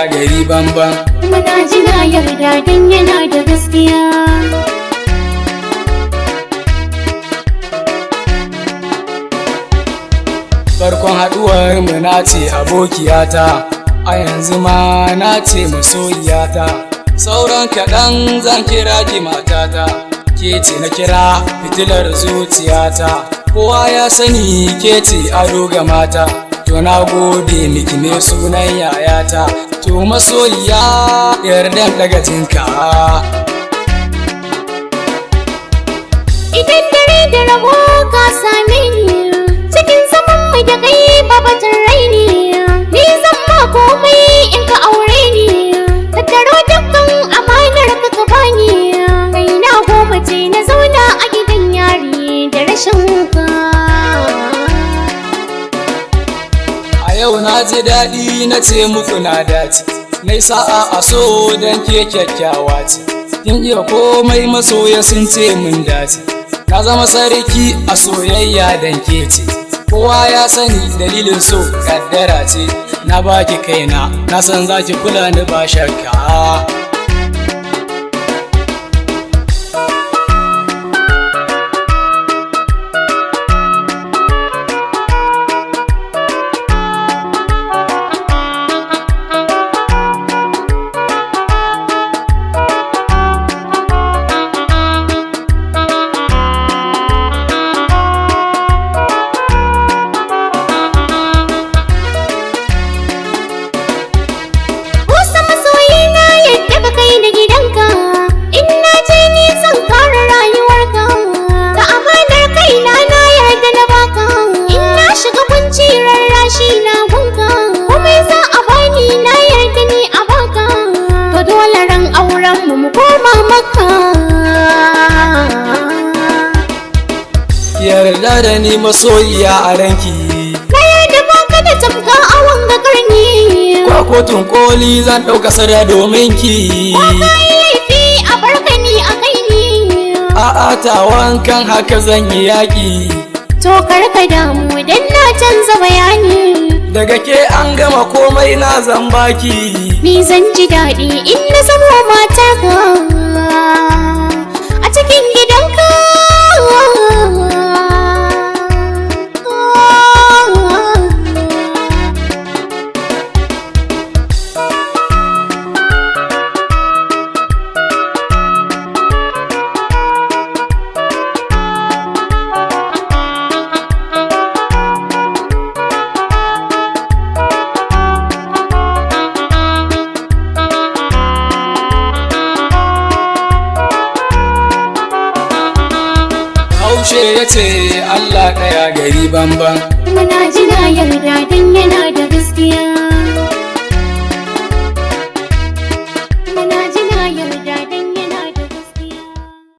ɗaya gari banban. Muna jina yarda don yana da gaskiya. Farkon haɗuwar mu na ce abokiyata, a yanzu ma na ce masoyiyata. Sauran kaɗan zan kira ki matata, ke ce na kira fitilar zuciyata. Kowa ya sani ke ce ado ga mata, to na gode miki ne sunan yayata. To masoyiya yardan daga jinka. Idan dare da rabo ka same ni, cikin zaman mai da kai babatin raini, ni zan ma komai in ka aure ni. Tattaro dukkan amanar ka bani, kai na goma ce na zauna a gidan yari da rashin ka. A yau na ji daɗi na ce muku na dace, nai sa'a a so don ke kyakkyawa ce. Kin iya komai masoya sun ce mun dace, na zama sarki a soyayya dan ke ce. Kowa ya sani dalilin so kaddara ce, na baki kaina na san zaki kula ni ba shakka. Yarda da ni masoyiya a ranki, na yarda baka da tamka a wanga karni. kwa kotun koli zan ɗauka sada domin ki. Laifi a barkani a kai ni, a'a tawankan haka zan yi yaƙi. to karka damu dan na canza bayani. Daga ke an gama komai na zan baki, Ni zan ji daɗi in na zama matarka a cikin gidanka. Haushe ya ce Allah ɗaya gari banban. Muna jina